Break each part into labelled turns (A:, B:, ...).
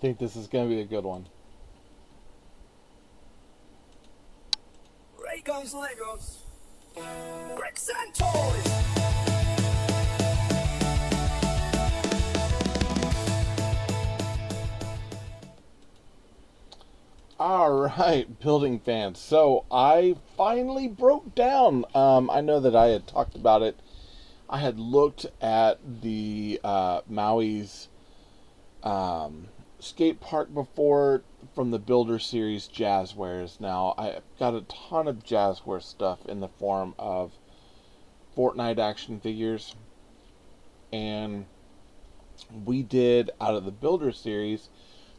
A: think this is going to be a good one.
B: TayRayGun's Legos, bricks and toys.
A: Alright, building fans. So I finally broke down. I know that I had talked about it. I had looked at the Maui's skate park before from the Builder series Jazwares. Now, I've got a ton of Jazware stuff in the form of Fortnite action figures. And we did, out of the Builder series,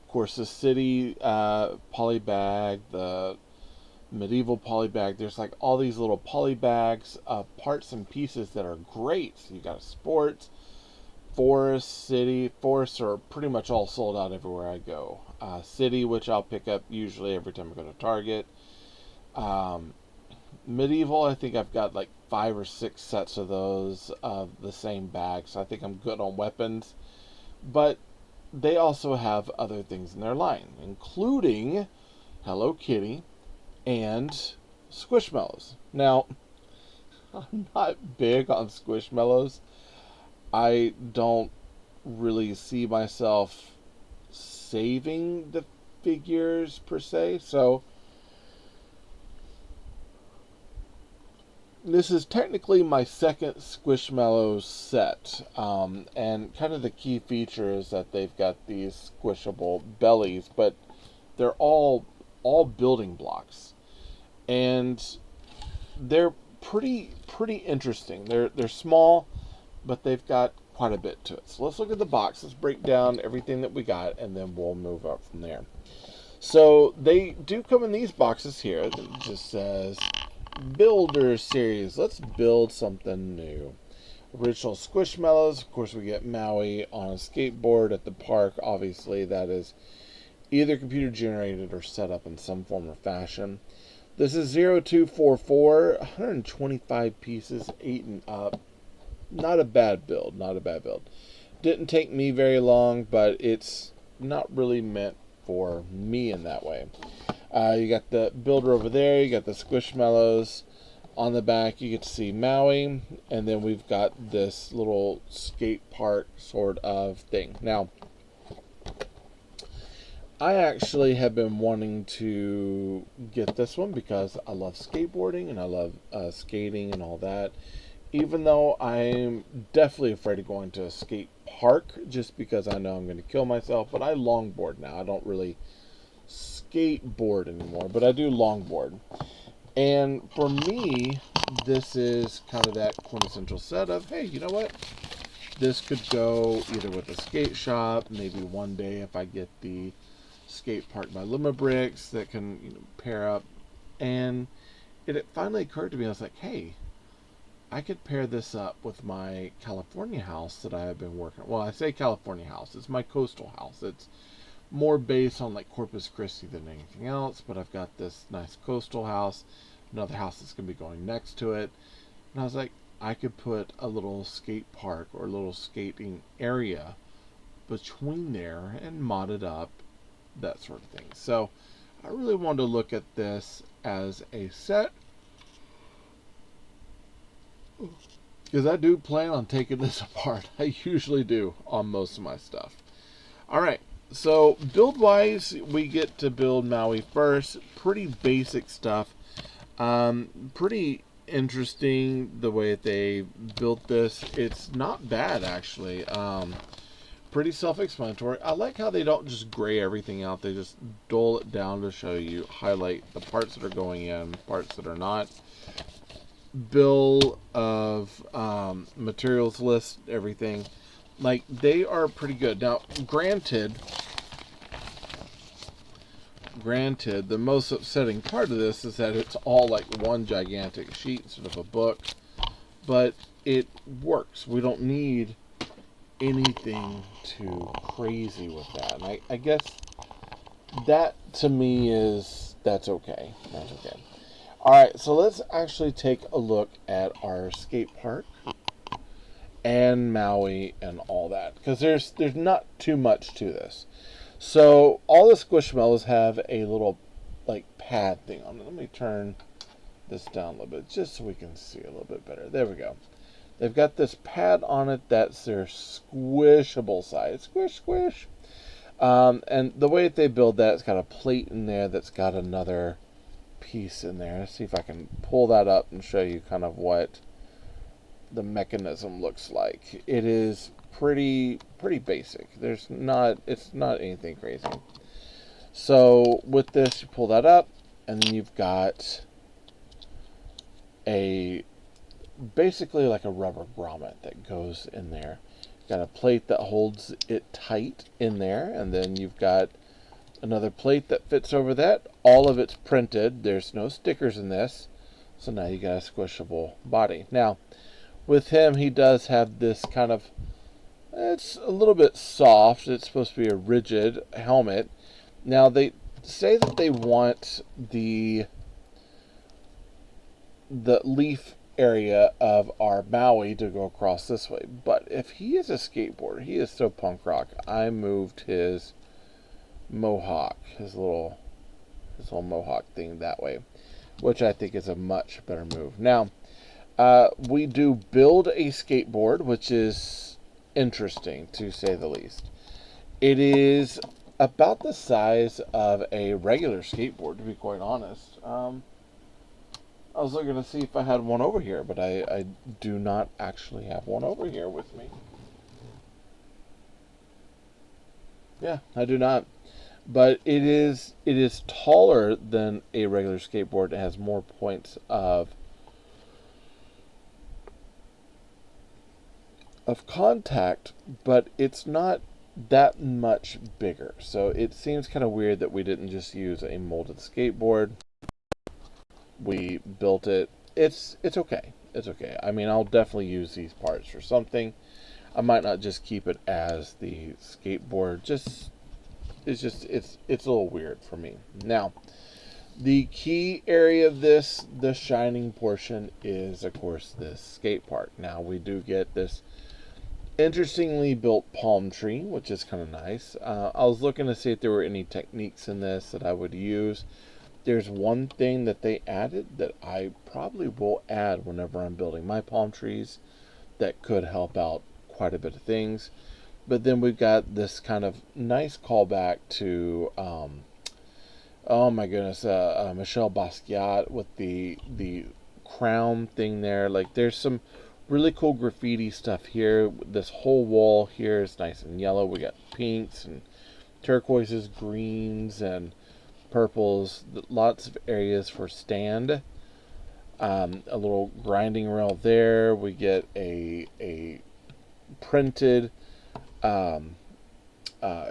A: of course, the city polybag, the medieval polybag. There's like all these little polybags of parts and pieces that are great. So you got sports, forest, city. Forests are pretty much all sold out everywhere I go. City, which I'll pick up usually every time I go to Target. Medieval, I think I've got like 5 or 6 sets of those of the same bag. So I think I'm good on weapons. But they also have other things in their line, including Hello Kitty and Squishmallows. Now, I'm not big on Squishmallows. I don't really see myself saving the figures per se, so this is technically my second Squishmallows set, and kind of the key feature is that they've got these squishable bellies, but they're all building blocks, and they're pretty interesting. They're small, but they've got quite a bit to it. So let's look at the box. Let's break down everything that we got, and then we'll move up from there. So they do come in these boxes here. It just says Builder Series. Let's build something new. Original Squishmallows. Of course, we get Maui on a skateboard at the park. Obviously, that is either computer generated or set up in some form or fashion. This is 0244, 125 pieces, 8 and up. Not a bad build, not a bad build. Didn't take me very long, but it's not really meant for me in that way. You got the builder over there, you got the Squishmallows. On the back, you get to see Maui, and then we've got this little skate park sort of thing. Now, I actually have been wanting to get this one because I love skateboarding and I love skating and all that. Even though I'm definitely afraid of going to a skate park just because I know I'm going to kill myself. But I longboard now. I don't really skateboard anymore, but I do longboard. And for me, this is kind of that quintessential set of, hey, you know what? This could go either with a skate shop, maybe one day if I get the skate park by Limabricks that can pair up. And it finally occurred to me, I was like, hey, I could pair this up with my California house that I have been working on. Well, I say California house. It's my coastal house. It's more based on like Corpus Christi than anything else, but I've got this nice coastal house, another house that's going to be going next to it. And I was like, I could put a little skate park or a little skating area between there and mod it up, that sort of thing. So I really wanted to look at this as a set, because I do plan on taking this apart. I usually do on most of my stuff. Alright, so build-wise, we get to build Maui first. Pretty basic stuff. Pretty interesting the way that they built this. It's not bad, actually. Pretty self-explanatory. I like how they don't just gray everything out. They just dull it down to show you, highlight the parts that are going in, parts that are not. Bill of materials list, everything. Like, they are pretty good. Now, granted, the most upsetting part of this is that it's all like one gigantic sheet instead of a book. But it works. We don't need anything too crazy with that. And I guess that to me that's okay. That's okay. Alright, so let's actually take a look at our skate park and Maui and all that, because there's not too much to this. So all the Squishmallows have a little like pad thing on it. Let me turn this down a little bit just so we can see a little bit better. There we go. They've got this pad on it that's their squishable side. Squish, squish. And the way that they build that, it's got a plate in there that's got another piece in there. Let's see if I can pull that up and show you kind of what the mechanism looks like. It is pretty basic. It's not anything crazy. So with this, you pull that up, and then you've got basically like a rubber grommet that goes in there. Got a plate that holds it tight in there, and then you've got another plate that fits over that. All of it's printed. There's no stickers in this, so now you got a squishable body. Now, with him, he does have this kind of, it's a little bit soft. It's supposed to be a rigid helmet. Now, they say that they want the leaf area of our Maui to go across this way. But if he is a skateboarder, he is so punk rock. I moved his mohawk, his little mohawk thing that way, which I think is a much better move. Now, we do build a skateboard, which is interesting to say the least. It is about the size of a regular skateboard, to be quite honest. I was looking to see if I had one over here, but I do not actually have one over here with me. Yeah, I do not. But it is taller than a regular skateboard. It has more points of contact, but it's not that much bigger. So it seems kind of weird that we didn't just use a molded skateboard. We built it. It's okay. It's okay. I mean, I'll definitely use these parts for something. I might not just keep it as the skateboard. It's a little weird for me. Now, the key area of this, the shining portion, is of course this skate park. Now we do get this interestingly built palm tree, which is kind of nice. I was looking to see if there were any techniques in this that I would use. There's one thing that they added that I probably will add whenever I'm building my palm trees that could help out quite a bit of things. But then we've got this kind of nice callback to, oh my goodness, Michel Basquiat with the crown thing there. Like, there's some really cool graffiti stuff here. This whole wall here is nice and yellow. We got pinks and turquoises, greens, and purples. Lots of areas for stand. A little grinding rail there. We get a printed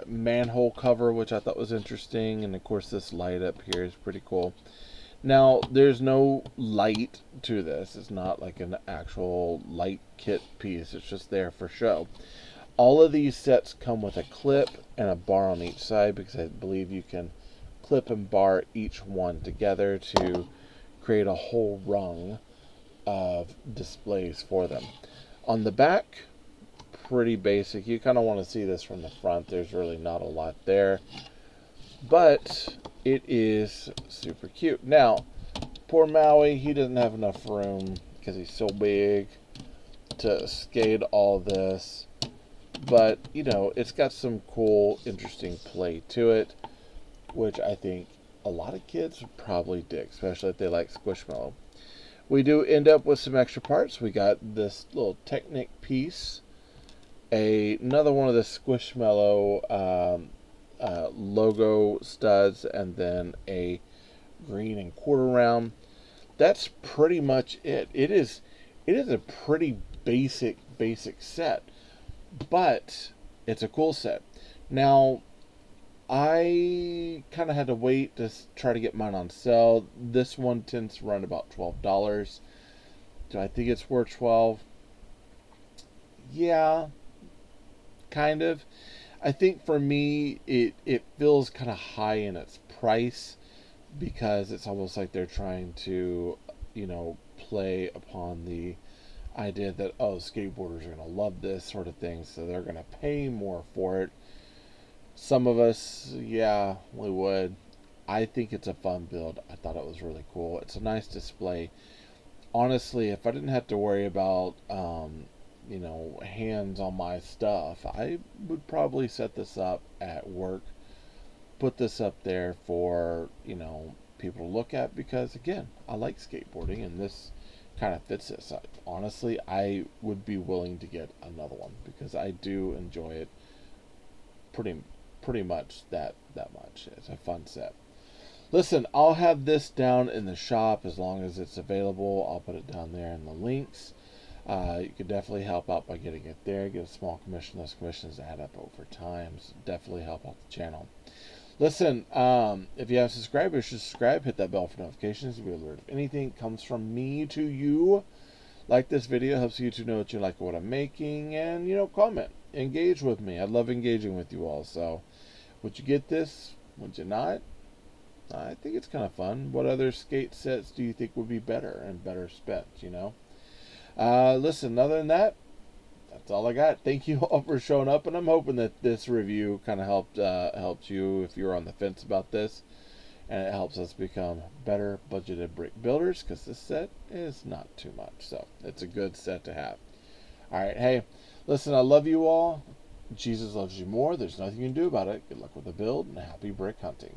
A: manhole cover, which I thought was interesting, and of course this light up here is pretty cool. Now, there's no light to this. It's not like an actual light kit piece. It's just there for show. All of these sets come with a clip and a bar on each side, because I believe you can clip and bar each one together to create a whole rung of displays for them. On the back, pretty basic. You kind of want to see this from the front. There's really not a lot there, but it is super cute. Now, poor Maui, he doesn't have enough room because he's so big to skate all this, but you know, it's got some cool, interesting play to it, which I think a lot of kids would probably dig, especially if they like Squishmallow. We do end up with some extra parts. We got this little Technic piece, another one of the Squishmallow logo studs, and then a green and quarter round. That's pretty much it. It is a pretty basic set, but it's a cool set. Now, I kind of had to wait to try to get mine on sale. This one tends to run about $12. Do I think it's worth $12? Yeah, kind of. I think for me, it feels kind of high in its price, because it's almost like they're trying to, you know, play upon the idea that, oh, skateboarders are going to love this sort of thing, so they're going to pay more for it. Some of us, yeah, we would. I think it's a fun build. I thought it was really cool. It's a nice display. Honestly, if I didn't have to worry about, hands on my stuff, I would probably set this up at work, put this up there for, people to look at because, again, I like skateboarding and this kind of fits this. Honestly, I would be willing to get another one because I do enjoy it pretty pretty much that much. It's a fun set. Listen, I'll have this down in the shop as long as it's available. I'll put it down there in the links. You could definitely help out by getting it there. Get a small commission. Those commissions add up over time. So definitely help out the channel. Listen, if you haven't subscribed, you should subscribe. Hit that bell for notifications to be alert if anything comes from me to you. Like this video, helps YouTube know what you like what I'm making, and comment, engage with me. I love engaging with you all. So, would you get this? Would you not? I think it's kind of fun. What other skate sets do you think would be better and better spent? Listen, other than that, that's all I got. Thank you all for showing up, and I'm hoping that this review kind of helped you if you're on the fence about this, and it helps us become better budgeted brick builders because this set is not too much, so it's a good set to have. All right, hey, listen, I love you all. Jesus loves you more. There's nothing you can do about it. Good luck with the build and happy brick hunting.